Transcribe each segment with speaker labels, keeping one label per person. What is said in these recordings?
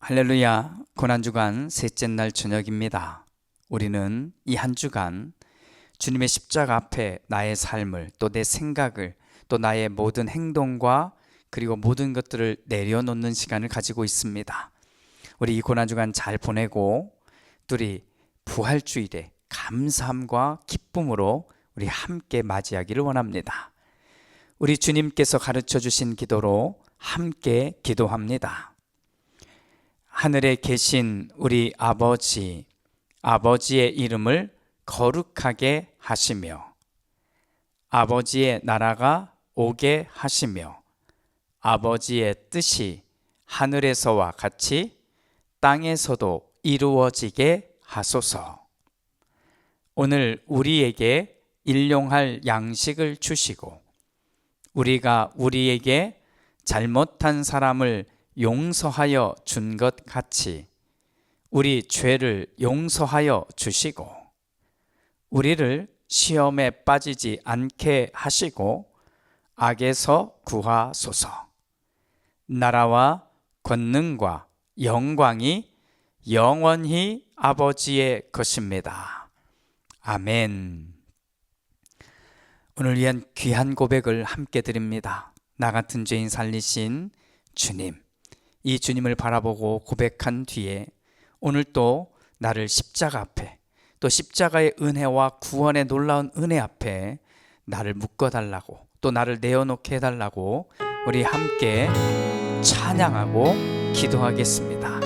Speaker 1: 할렐루야, 고난주간 셋째 날 저녁입니다. 우리는 이 한 주간 주님의 십자가 앞에 나의 삶을, 또 내 생각을, 또 나의 모든 행동과 그리고 모든 것들을 내려놓는 시간을 가지고 있습니다. 우리 이 고난주간 잘 보내고 우리 부활주일에 감사함과 기쁨으로 우리 함께 맞이하기를 원합니다. 우리 주님께서 가르쳐 주신 기도로 함께 기도합니다. 하늘에 계신 우리 아버지, 아버지의 이름을 거룩하게 하시며 아버지의 나라가 오게 하시며 아버지의 뜻이 하늘에서와 같이 땅에서도 이루어지게 하소서. 오늘 우리에게 일용할 양식을 주시고 우리가 우리에게 잘못한 사람을 용서하여 준 것 같이 우리 죄를 용서하여 주시고 우리를 시험에 빠지지 않게 하시고 악에서 구하소서. 나라와 권능과 영광이 영원히 아버지의 것입니다. 아멘. 오늘 위한 귀한 고백을 함께 드립니다. 나 같은 죄인 살리신 주님, 이 주님을 바라보고 고백한 뒤에 오늘 또 나를 십자가 앞에, 또 십자가의 은혜와 구원의 놀라운 은혜 앞에 나를 묶어달라고, 또 나를 내어놓게 해달라고 우리 함께 찬양하고 기도하겠습니다.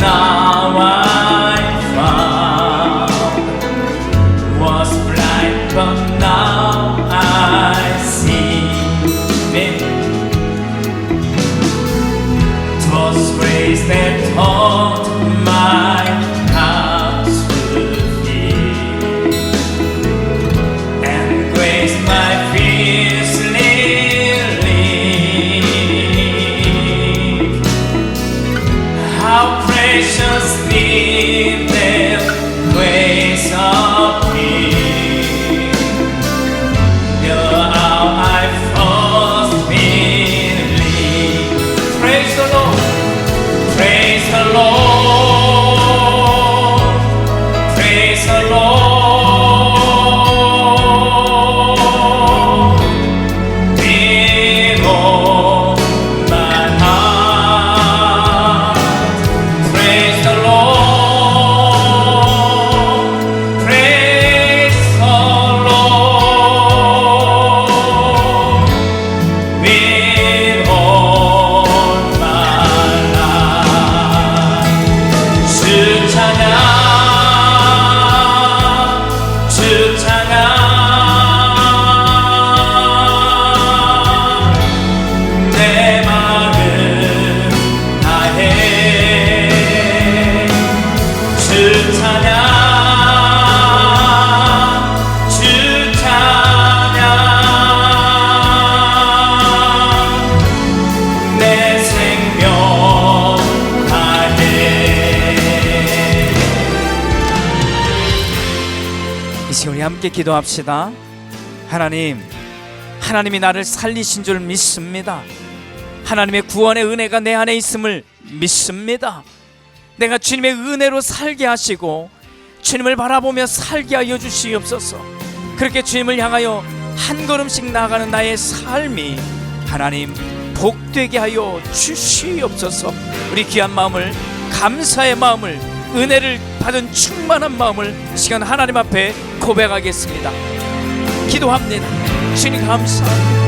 Speaker 1: now I found. Was blind but now I see. 'Twas grace that taught my heart to feel, and grace my fears relieved. How preciously their grace appeared. How I first believed. Praise the Lord. Praise the Lord. Praise the Lord. With all my heart. Praise the Lord. Praise the Lord. With all my life. 주 찬양, 주 찬양. 내 마음 다해 주 찬양, 주 찬양. 내 생명 다해. 이 시간 우리 함께 기도합시다. 하나님이 나를 살리신 줄 믿습니다. 하나님의 구원의 은혜가 내 안에 있음을 믿습니다. 내가 주님의 은혜로 살게 하시고 주님을 바라보며 살게 하여 주시옵소서. 그렇게 주님을 향하여 한 걸음씩 나아가는 나의 삶이 하나님 복되게 하여 주시옵소서. 우리 귀한 마음을, 감사의 마음을, 은혜를 받은 충만한 마음을 시간 하나님 앞에 고백하겠습니다. 기도합니다. 주님 감사합니다.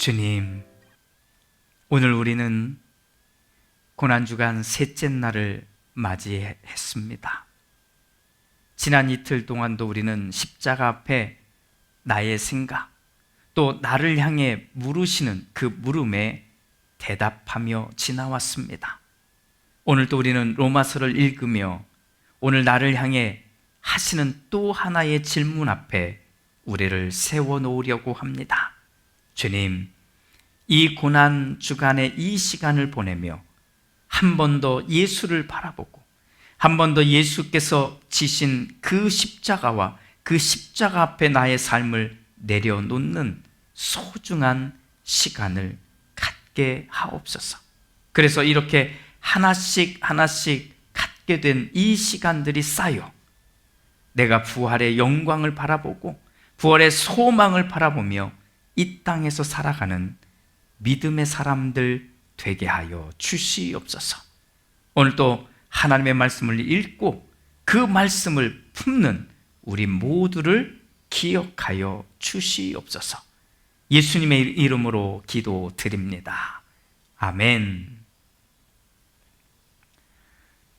Speaker 1: 주님, 오늘 우리는 고난주간 셋째 날을 맞이했습니다. 지난 이틀 동안도 우리는 십자가 앞에 나의 생각, 또 나를 향해 물으시는 그 물음에 대답하며 지나왔습니다. 오늘도 우리는 로마서를 읽으며 오늘 나를 향해 하시는 또 하나의 질문 앞에 우리를 세워놓으려고 합니다. 주님, 이 고난 주간의 이 시간을 보내며 한 번 더 예수를 바라보고 한 번 더 예수께서 지신 그 십자가와 그 십자가 앞에 나의 삶을 내려놓는 소중한 시간을 갖게 하옵소서. 그래서 이렇게 하나씩 하나씩 갖게 된 이 시간들이 쌓여 내가 부활의 영광을 바라보고 부활의 소망을 바라보며 이 땅에서 살아가는 믿음의 사람들 되게 하여 주시옵소서. 오늘도 하나님의 말씀을 읽고 그 말씀을 품는 우리 모두를 기억하여 주시옵소서. 예수님의 이름으로 기도드립니다. 아멘.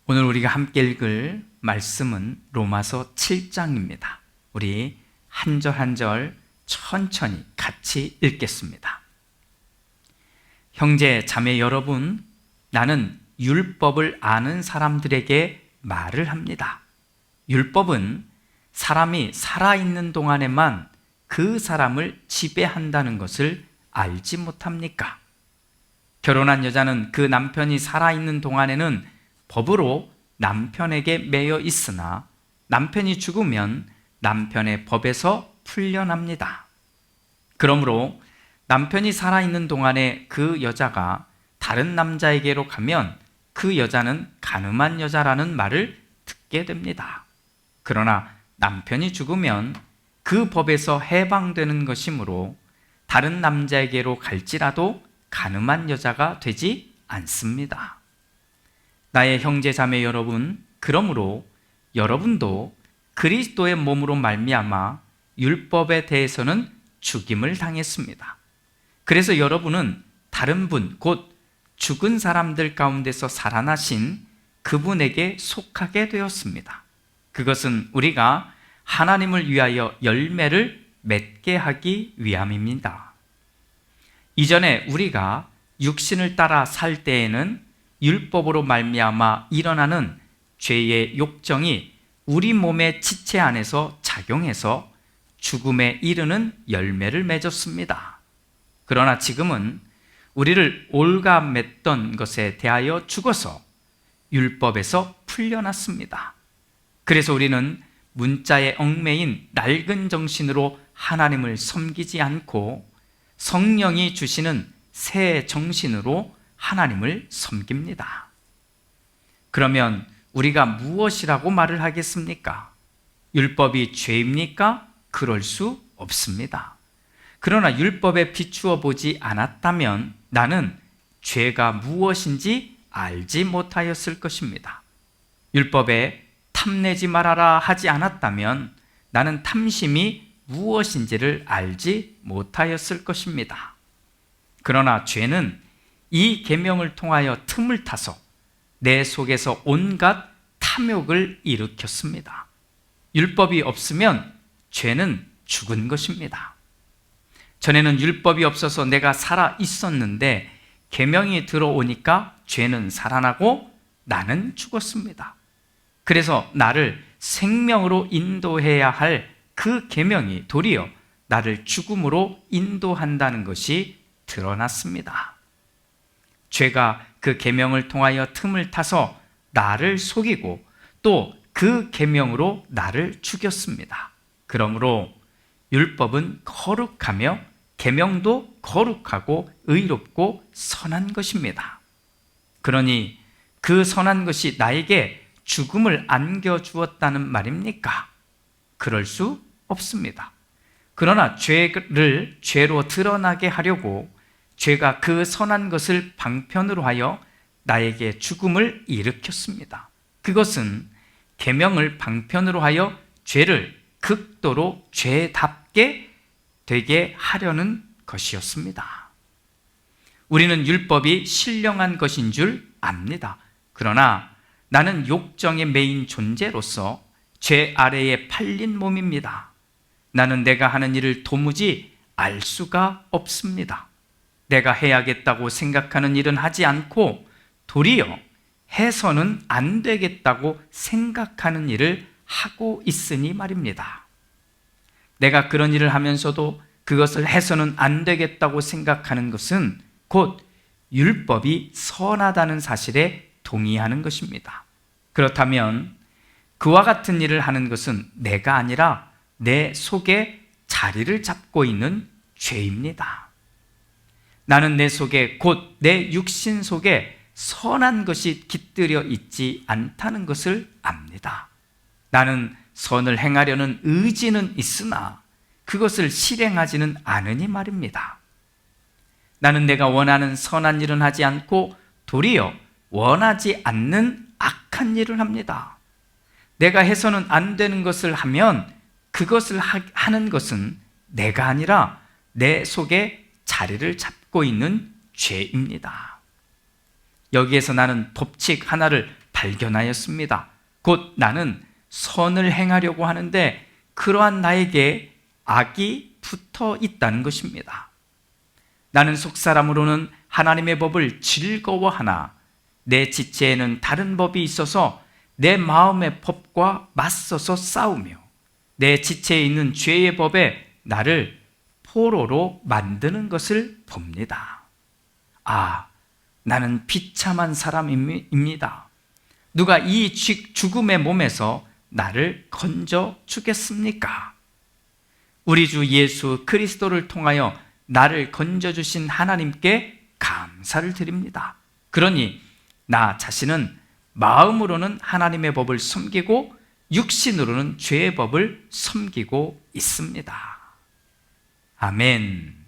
Speaker 1: 오늘 우리가 함께 읽을 말씀은 로마서 7장입니다. 우리 한 절 한 절 천천히 같이 읽겠습니다. 형제, 자매 여러분, 나는 율법을 아는 사람들에게 말을 합니다. 율법은 사람이 살아있는 동안에만 그 사람을 지배한다는 것을 알지 못합니까? 결혼한 여자는 그 남편이 살아있는 동안에는 법으로 남편에게 매여 있으나 남편이 죽으면 남편의 법에서 풀려납니다. 그러므로 남편이 살아있는 동안에 그 여자가 다른 남자에게로 가면 그 여자는 간음한 여자라는 말을 듣게 됩니다. 그러나 남편이 죽으면 그 법에서 해방되는 것이므로 다른 남자에게로 갈지라도 간음한 여자가 되지 않습니다. 나의 형제 자매 여러분, 그러므로 여러분도 그리스도의 몸으로 말미암아 율법에 대해서는 죽임을 당했습니다. 그래서 여러분은 다른 분, 곧 죽은 사람들 가운데서 살아나신 그분에게 속하게 되었습니다. 그것은 우리가 하나님을 위하여 열매를 맺게 하기 위함입니다. 이전에 우리가 육신을 따라 살 때에는 율법으로 말미암아 일어나는 죄의 욕정이 우리 몸의 지체 안에서 작용해서 죽음에 이르는 열매를 맺었습니다. 그러나 지금은 우리를 올가맸던 것에 대하여 죽어서 율법에서 풀려났습니다. 그래서 우리는 문자에 얽매인 낡은 정신으로 하나님을 섬기지 않고 성령이 주시는 새 정신으로 하나님을 섬깁니다. 그러면 우리가 무엇이라고 말을 하겠습니까? 율법이 죄입니까? 그럴 수 없습니다. 그러나 율법에 비추어 보지 않았다면 나는 죄가 무엇인지 알지 못하였을 것입니다. 율법에 탐내지 말아라 하지 않았다면 나는 탐심이 무엇인지를 알지 못하였을 것입니다. 그러나 죄는 이 계명을 통하여 틈을 타서 내 속에서 온갖 탐욕을 일으켰습니다. 율법이 없으면 죄는 죽은 것입니다. 전에는 율법이 없어서 내가 살아 있었는데 계명이 들어오니까 죄는 살아나고 나는 죽었습니다. 그래서 나를 생명으로 인도해야 할 그 계명이 도리어 나를 죽음으로 인도한다는 것이 드러났습니다. 죄가 그 계명을 통하여 틈을 타서 나를 속이고 또 그 계명으로 나를 죽였습니다. 그러므로 율법은 거룩하며 계명도 거룩하고 의롭고 선한 것입니다. 그러니 그 선한 것이 나에게 죽음을 안겨주었다는 말입니까? 그럴 수 없습니다. 그러나 죄를 죄로 드러나게 하려고 죄가 그 선한 것을 방편으로 하여 나에게 죽음을 일으켰습니다. 그것은 계명을 방편으로 하여 죄를 극도로 죄답게 되게 하려는 것이었습니다. 우리는 율법이 신령한 것인 줄 압니다. 그러나 나는 욕정에 매인 존재로서 죄 아래에 팔린 몸입니다. 나는 내가 하는 일을 도무지 알 수가 없습니다. 내가 해야겠다고 생각하는 일은 하지 않고 도리어 해서는 안 되겠다고 생각하는 일을 하고 있으니 말입니다. 내가 그런 일을 하면서도 그것을 해서는 안 되겠다고 생각하는 것은 곧 율법이 선하다는 사실에 동의하는 것입니다. 그렇다면 그와 같은 일을 하는 것은 내가 아니라 내 속에 자리를 잡고 있는 죄입니다. 나는 내 속에 곧 내 육신 속에 선한 것이 깃들여 있지 않다는 것을 압니다. 나는 선을 행하려는 의지는 있으나 그것을 실행하지는 않으니 말입니다. 나는 내가 원하는 선한 일은 하지 않고 도리어 원하지 않는 악한 일을 합니다. 내가 해서는 안 되는 것을 하면 그것을 하는 것은 내가 아니라 내 속에 자리를 잡고 있는 죄입니다. 여기에서 나는 법칙 하나를 발견하였습니다. 곧 나는 선을 행하려고 하는데 그러한 나에게 악이 붙어 있다는 것입니다. 나는 속사람으로는 하나님의 법을 즐거워하나 내 지체에는 다른 법이 있어서 내 마음의 법과 맞서서 싸우며 내 지체에 있는 죄의 법에 나를 포로로 만드는 것을 봅니다. 아, 나는 비참한 사람입니다. 누가 이 죽음의 몸에서 나를 건져 주겠습니까? 우리 주 예수 그리스도를 통하여 나를 건져주신 하나님께 감사를 드립니다. 그러니 나 자신은 마음으로는 하나님의 법을 섬기고 육신으로는 죄의 법을 섬기고 있습니다. 아멘.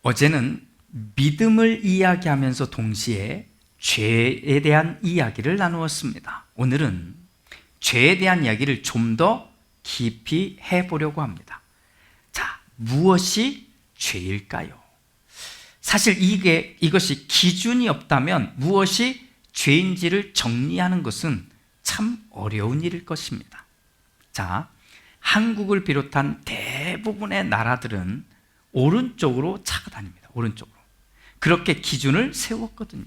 Speaker 1: 어제는 믿음을 이야기하면서 동시에 죄에 대한 이야기를 나누었습니다. 오늘은 죄에 대한 이야기를 좀 더 깊이 해보려고 합니다. 자, 무엇이 죄일까요? 사실 이것이 기준이 없다면 무엇이 죄인지를 정리하는 것은 참 어려운 일일 것입니다. 자, 한국을 비롯한 대부분의 나라들은 오른쪽으로 차가 다닙니다. 오른쪽으로. 그렇게 기준을 세웠거든요.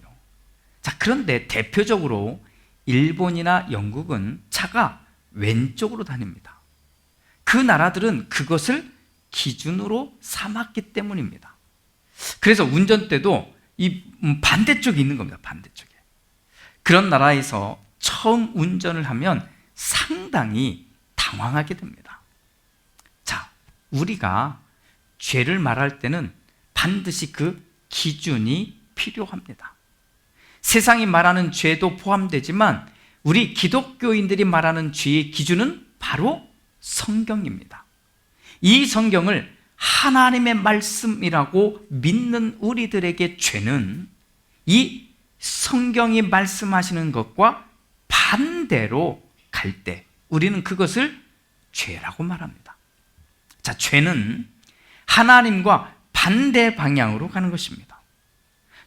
Speaker 1: 자, 그런데 대표적으로 일본이나 영국은 차가 왼쪽으로 다닙니다. 그 나라들은 그것을 기준으로 삼았기 때문입니다. 그래서 운전대도 이 반대쪽에 있는 겁니다. 반대쪽에. 그런 나라에서 처음 운전을 하면 상당히 당황하게 됩니다. 자, 우리가 죄를 말할 때는 반드시 그 기준이 필요합니다. 세상이 말하는 죄도 포함되지만 우리 기독교인들이 말하는 죄의 기준은 바로 성경입니다. 이 성경을 하나님의 말씀이라고 믿는 우리들에게 죄는 이 성경이 말씀하시는 것과 반대로 갈 때 우리는 그것을 죄라고 말합니다. 자, 죄는 하나님과 반대 방향으로 가는 것입니다.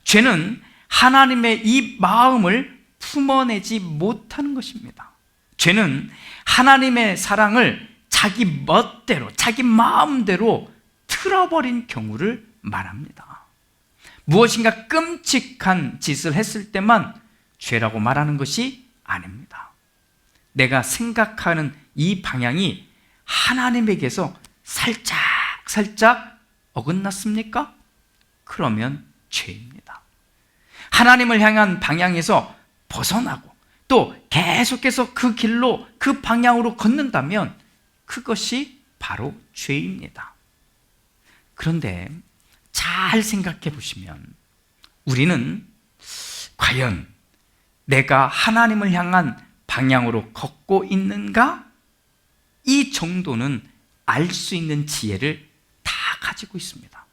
Speaker 1: 죄는 하나님의 이 마음을 품어내지 못하는 것입니다. 죄는 하나님의 사랑을 자기 멋대로, 자기 마음대로 틀어버린 경우를 말합니다. 무엇인가 끔찍한 짓을 했을 때만 죄라고 말하는 것이 아닙니다. 내가 생각하는 이 방향이 하나님에게서 살짝 어긋났습니까? 그러면 죄입니다. 하나님을 향한 방향에서 벗어나고 또 계속해서 그 길로, 그 방향으로 걷는다면 그것이 바로 죄입니다. 그런데 잘 생각해 보시면 우리는 과연 내가 하나님을 향한 방향으로 걷고 있는가? 이 정도는 알 수 있는 지혜를 다 가지고 있습니다.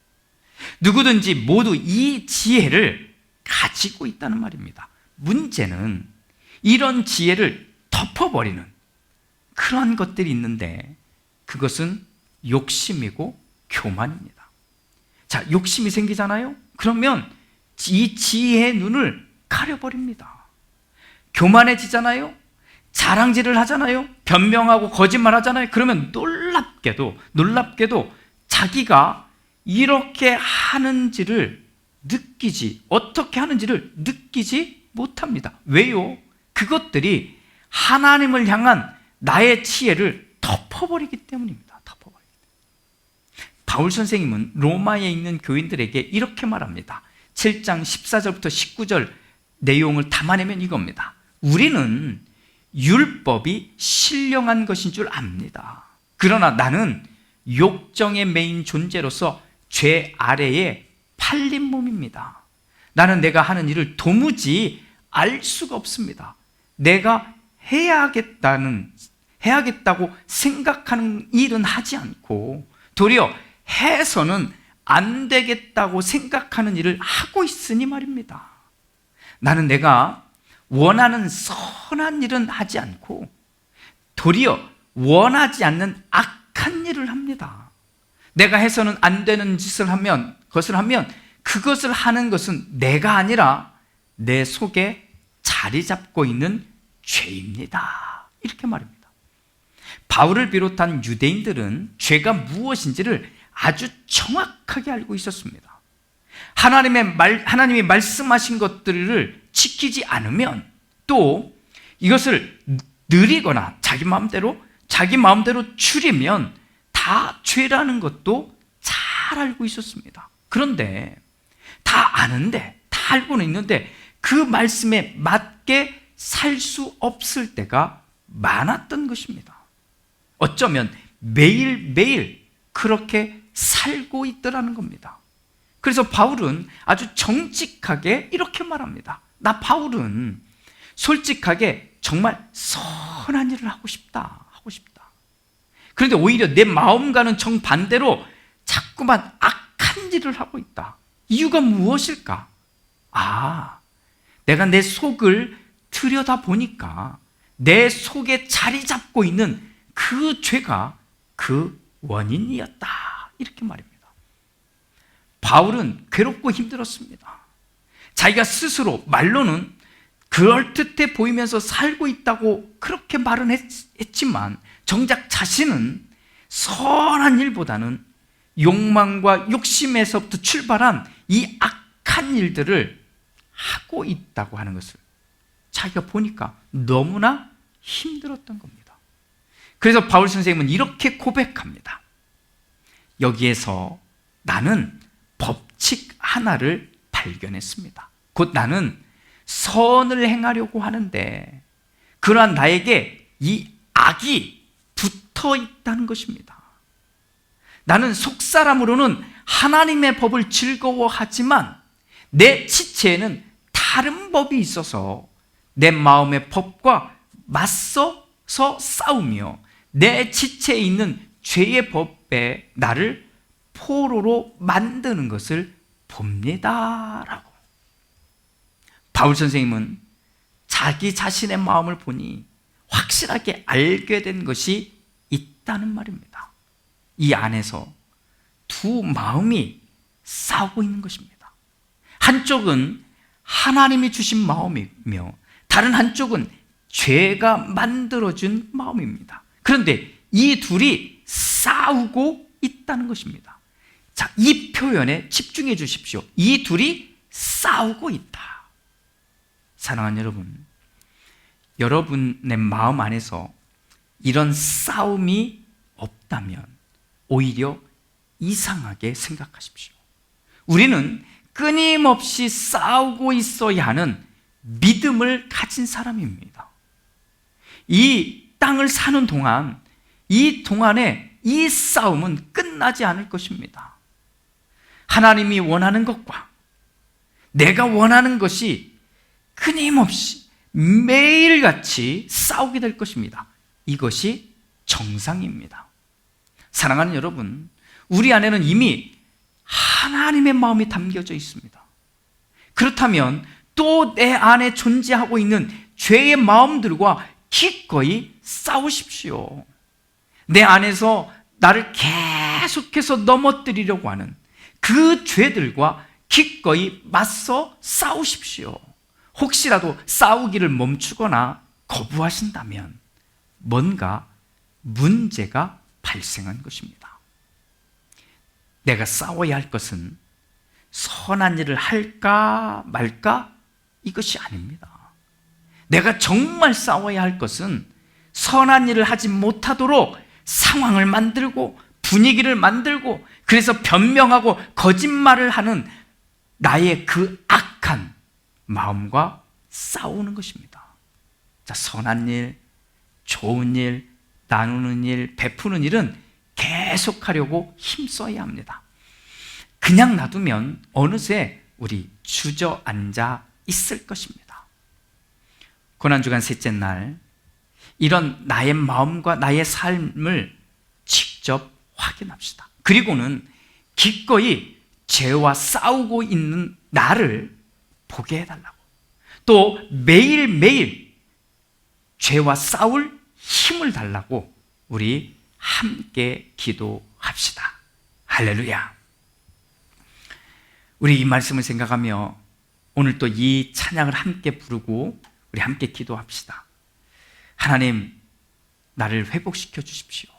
Speaker 1: 누구든지 모두 이 지혜를 가지고 있다는 말입니다. 문제는 이런 지혜를 덮어버리는 그런 것들이 있는데 그것은 욕심이고 교만입니다. 자, 욕심이 생기잖아요? 그러면 이 지혜의 눈을 가려버립니다. 교만해지잖아요? 자랑질을 하잖아요? 변명하고 거짓말 하잖아요? 그러면 놀랍게도 자기가
Speaker 2: 이렇게 하는지를 어떻게 하는지를 느끼지 못합니다. 왜요? 그것들이 하나님을 향한 나의 지혜를 덮어버리기 때문입니다. 바울 선생님은 로마에 있는 교인들에게 이렇게 말합니다. 7장 14절부터 19절 내용을 담아내면 이겁니다. 우리는 율법이 신령한 것인 줄 압니다. 그러나 나는 욕정에 매인 존재로서 죄 아래에 팔린 몸입니다. 나는 내가 하는 일을 도무지 알 수가 없습니다. 내가 해야겠다고 생각하는 일은 하지 않고 도리어 해서는 안 되겠다고 생각하는 일을 하고 있으니 말입니다. 나는 내가 원하는 선한 일은 하지 않고 도리어 원하지 않는 악한 일을 합니다. 내가 해서는 안 되는 것을 하면 그것을 하는 것은 내가 아니라 내 속에 자리 잡고 있는 죄입니다. 이렇게 말입니다. 바울을 비롯한 유대인들은 죄가 무엇인지를 아주 정확하게 알고 있었습니다. 하나님이 말씀하신 것들을 지키지 않으면 또 이것을 느리거나 자기 마음대로 줄이면 다 죄라는 것도 잘 알고 있었습니다. 그런데 다 아는데, 다 알고는 있는데 그 말씀에 맞게 살 수 없을 때가 많았던 것입니다. 어쩌면 매일매일 그렇게 살고 있더라는 겁니다. 그래서 바울은 아주 정직하게 이렇게 말합니다. 나 바울은 솔직하게 정말 선한 일을 하고 싶다. 그런데 오히려 내 마음과는 정반대로 자꾸만 악한 일을 하고 있다. 이유가 무엇일까? 내가 내 속을 들여다보니까 내 속에 자리 잡고 있는 그 죄가 그 원인이었다. 이렇게 말입니다. 바울은 괴롭고 힘들었습니다. 자기가 스스로 말로는 그럴듯해 보이면서 살고 있다고 그렇게 말은 했지만 정작 자신은 선한 일보다는 욕망과 욕심에서부터 출발한 이 악한 일들을 하고 있다고 하는 것을 자기가 보니까 너무나 힘들었던 겁니다. 그래서 바울 선생님은 이렇게 고백합니다. 여기에서 나는 법칙 하나를 발견했습니다. 곧 나는 선을 행하려고 하는데 그러한 나에게 이 악이 붙어 있다는 것입니다. 나는 속사람으로는 하나님의 법을 즐거워하지만 내 지체에는 다른 법이 있어서 내 마음의 법과 맞서서 싸우며 내 지체에 있는 죄의 법에 나를 포로로 만드는 것을 봅니다. 라고. 바울 선생님은 자기 자신의 마음을 보니 확실하게 알게 된 것이 있다는 말입니다. 이 안에서 두 마음이 싸우고 있는 것입니다. 한쪽은 하나님이 주신 마음이며 다른 한쪽은 죄가 만들어준 마음입니다. 그런데 이 둘이 싸우고 있다는 것입니다. 자, 이 표현에 집중해 주십시오. 이 둘이 싸우고 있다. 사랑하는 여러분, 여러분의 마음 안에서 이런 싸움이 없다면 오히려 이상하게 생각하십시오. 우리는 끊임없이 싸우고 있어야 하는 믿음을 가진 사람입니다. 이 땅을 사는 동안, 이 동안에 이 싸움은 끝나지 않을 것입니다. 하나님이 원하는 것과 내가 원하는 것이 끊임없이 매일같이 싸우게 될 것입니다. 이것이 정상입니다. 사랑하는 여러분, 우리 안에는 이미 하나님의 마음이 담겨져 있습니다. 그렇다면 또 내 안에 존재하고 있는 죄의 마음들과 기꺼이 싸우십시오. 내 안에서 나를 계속해서 넘어뜨리려고 하는 그 죄들과 기꺼이 맞서 싸우십시오. 혹시라도 싸우기를 멈추거나 거부하신다면 뭔가 문제가 발생한 것입니다. 내가 싸워야 할 것은 선한 일을 할까 말까 이것이 아닙니다. 내가 정말 싸워야 할 것은 선한 일을 하지 못하도록 상황을 만들고 분위기를 만들고 그래서 변명하고 거짓말을 하는 나의 그 악한 마음과 싸우는 것입니다. 자, 선한 일, 좋은 일, 나누는 일, 베푸는 일은 계속하려고 힘써야 합니다. 그냥 놔두면 어느새 우리 주저앉아 있을 것입니다. 고난주간 셋째 날, 이런 나의 마음과 나의 삶을 직접 확인합시다. 그리고는 기꺼이 죄와 싸우고 있는 나를 보게 해달라고, 또 매일매일 죄와 싸울 힘을 달라고 우리 함께 기도합시다. 할렐루야. 우리 이 말씀을 생각하며 오늘 또 이 찬양을 함께 부르고 우리 함께 기도합시다. 하나님, 나를 회복시켜 주십시오.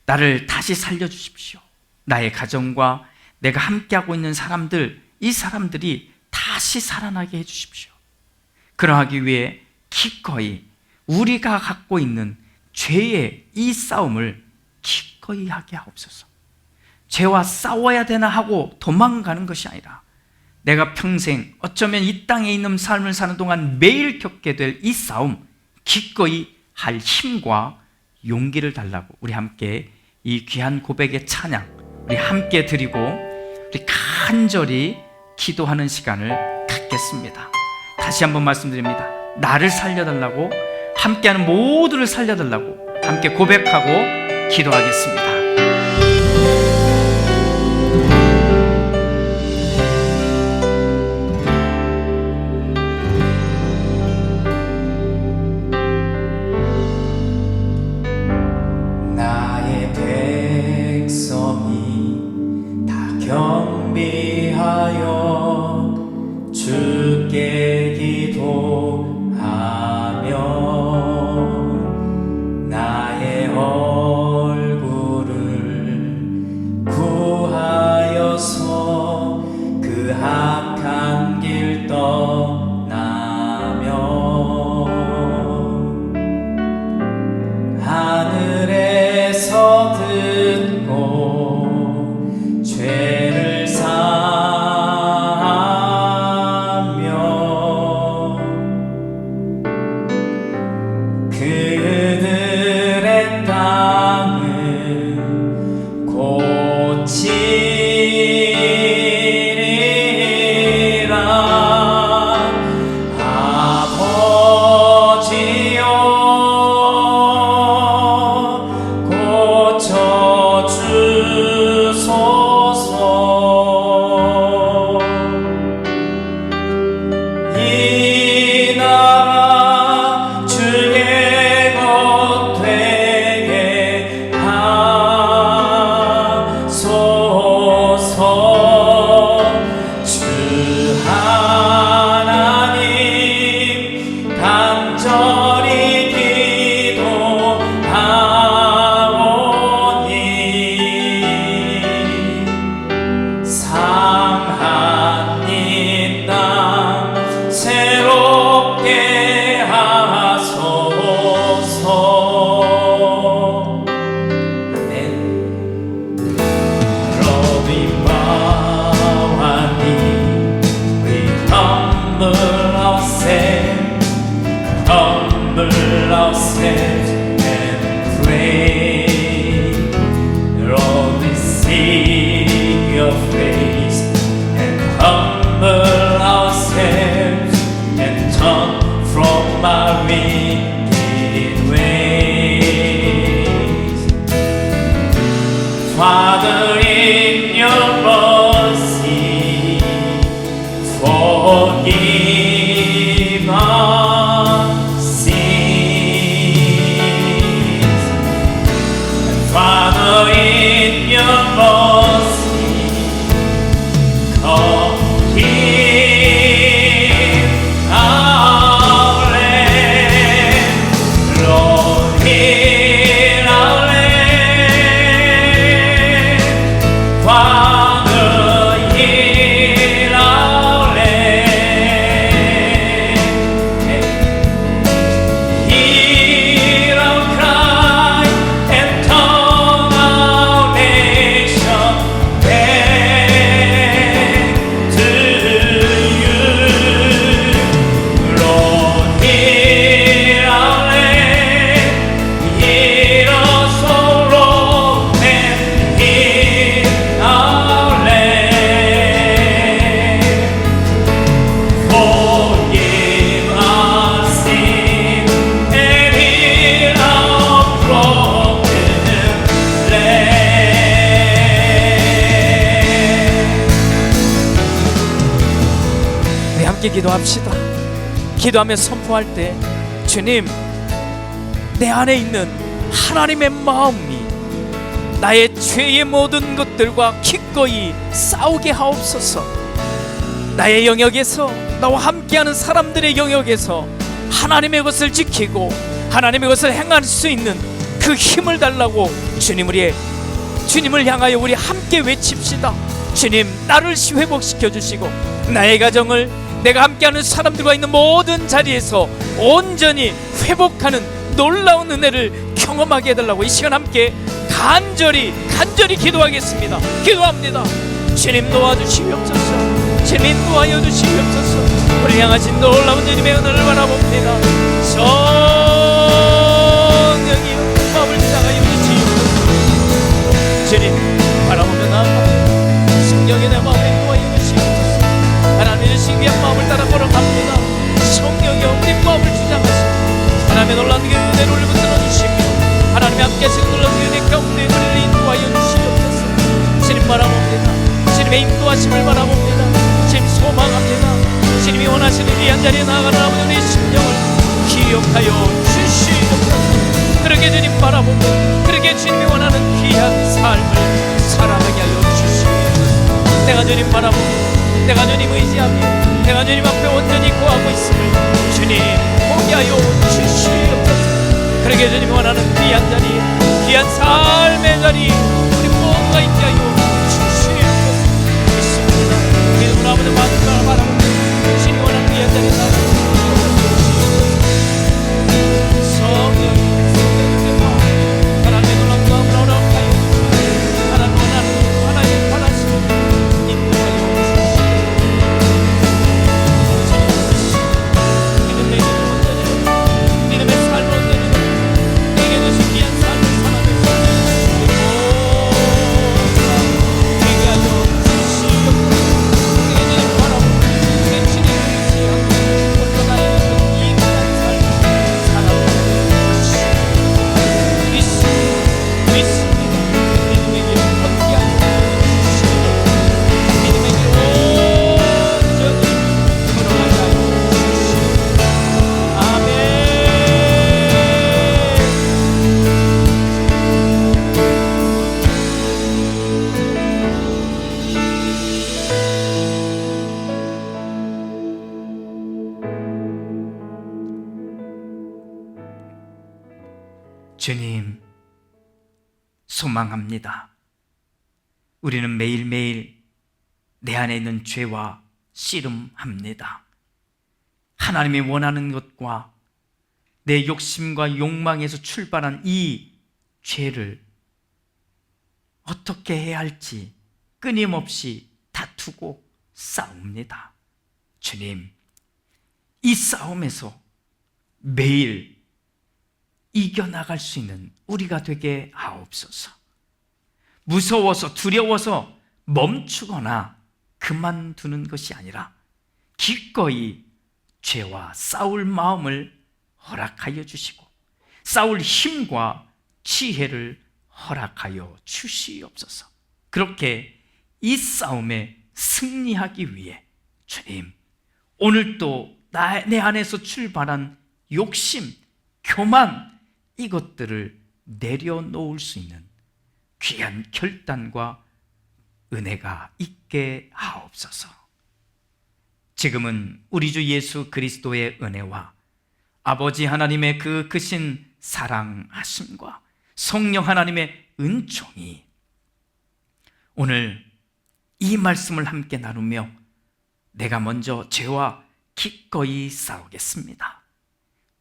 Speaker 2: 나를 다시 살려주십시오. 나의 가정과 내가 함께하고 있는 사람들, 이 사람들이 다시 살아나게 해주십시오. 그러하기 위해 기꺼이 우리가 갖고 있는 죄의 이 싸움을 기꺼이 하게 하옵소서. 죄와 싸워야 되나 하고 도망가는 것이 아니라 내가 평생 어쩌면 이 땅에 있는 삶을 사는 동안 매일 겪게 될 이 싸움 기꺼이 할 힘과 용기를 달라고 우리 함께 이 귀한 고백의 찬양 우리 함께 드리고 우리 간절히 기도하는 시간을 갖겠습니다. 다시 한번 말씀드립니다. 나를 살려달라고, 함께하는 모두를 살려달라고 함께 고백하고 기도하겠습니다.
Speaker 1: 나의 백성이 다 경비하여 주께 기도하며 나의 얼굴을 구하여서 그 악한 길 떠나며 하늘에서 듣고 죄를 사하며 그들의 땅을 고치리라. 아버지여 고쳐주소서. 이 나라 주의 것 되게 하소서. 주 하나님 간절히 기도하오니 상한 이 땅 새롭게 하소서. 아멘. 로비마와니 we humble ourselves and pray. Lord, we seek your face and humble ourselves and turn from our wicked ways. Father, in your mercy, forgive our sin. 기도합시다. 기도하며 선포할 때, 주님, 내 안에 있는 하나님의 마음이 나의 죄의 모든 것들과 기꺼이 싸우게 하옵소서. 나의 영역에서, 나와 함께하는 사람들의 영역에서 하나님의 것을 지키고 하나님의 것을 행할 수 있는 그 힘을 달라고 주님을 향하여 우리 함께 외칩시다. 주님, 나를 회복시켜 주시고 나의 가정을, 내가 함께하는 사람들과 있는 모든 자리에서 온전히 회복하는 놀라운 은혜를 경험하게 해달라고 이 시간 함께 간절히 기도하겠습니다. 기도합니다. 주님, 도와주시옵소서. 주님, 도와여 주시옵소서. 우리 향하신 놀라운 주님의 은혜를 바라봅니다. 성령이여, 마음을 따가여 주시옵소서. 주님, 바라보며 나아갑니다. 성령의 내 마음에 도와여 주시옵소서. 하나님의 신비한 마음을 따라 걸어갑니다. 성령이여, 우리 마음을 주장하시고 하나님의 놀라운 은혜를 우리 붙들어 주시며 하나님의 함께 하시는 놀라운 은혜 가운데 우리를 인도하여 주시옵소서. 주님 바라봅니다. 주님의 인도하심을 바라봅니다. 주님 소망합니다. 주님이 원하시는 귀한 자리에 나아가는 아버지, 우리의 심령을 기억하여 주시옵소서. 그렇게 주님 바라보고 그렇게 주님이 원하는 귀한 삶을 살아가게 하여 주시옵소서. 내가 주님 바라보고 내가 주님 의지하며 내가 주님 앞에 온전히 구하고 있음을 주님 보게 하여 주시옵소서. 그렇게 주님이 원하는 귀한 자리, 귀한 삶의 자리 우리 모두가 있게 하여 주시옵소서. 믿습니다. 믿음으로 아버지 마음을 바라봅니다. 주님이 원하는 귀한 자리 나아가시옵소서. 성령의 마음, 하나님의 놀라운 마음을 허락하여 주시옵소서. 하나님 원하는 하나님의 바라심을 인도하여 주시옵소서. 믿음의 삶을 얻는 내게 주신 귀한 삶을 살아내서 우리 모두가 되게 하여 주시옵소서. 그게 주님 바라보고 그게 주님 의지하고 홀로 나의 이 귀한 삶을 살아내서 주시옵소서. 믿습니다. 믿음의 길을 걷게 하여 주시옵소서. 믿음의 길을 온전히 걸어가게 하여 주시옵소서. 아멘.
Speaker 2: 주님, 소망합니다. 우리는 매일매일 내 안에 있는 죄와 씨름합니다. 하나님이 원하는 것과 내 욕심과 욕망에서 출발한 이 죄를 어떻게 해야 할지 끊임없이 다투고 싸웁니다. 주님, 이 싸움에서 매일 이겨나갈 수 있는 우리가 되게 하옵소서. 무서워서 두려워서 멈추거나 그만두는 것이 아니라 기꺼이 죄와 싸울 마음을 허락하여 주시고 싸울 힘과 지혜를 허락하여 주시옵소서. 그렇게 이 싸움에 승리하기 위해 주님, 오늘도 내 안에서 출발한 욕심, 교만, 이것들을 내려놓을 수 있는 귀한 결단과 은혜가 있게 하옵소서. 지금은 우리 주 예수 그리스도의 은혜와 아버지 하나님의 그 크신 사랑하심과 성령 하나님의 은총이 오늘 이 말씀을 함께 나누며 내가 먼저 죄와 기꺼이 싸우겠습니다.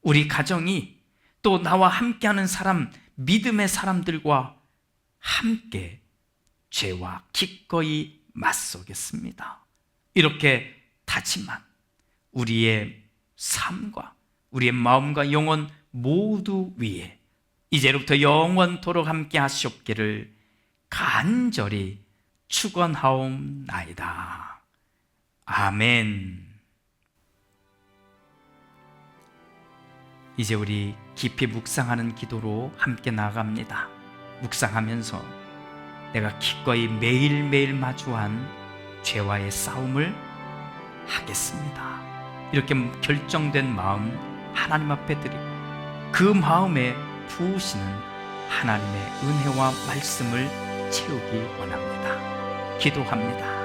Speaker 2: 우리 가정이 또 나와 함께하는 사람, 믿음의 사람들과 함께 죄와 기꺼이 맞서겠습니다. 이렇게 다짐한 우리의 삶과 우리의 마음과 영혼 모두 위에 이제로부터 영원토록 함께 하시옵기를 간절히 축원하옵나이다. 아멘. 이제 우리 깊이 묵상하는 기도로 함께 나아갑니다. 묵상하면서 내가 기꺼이 매일매일 마주한 죄와의 싸움을 하겠습니다. 이렇게 결정된 마음 하나님 앞에 드리고 그 마음에 부으시는 하나님의 은혜와 말씀을 채우기 원합니다. 기도합니다.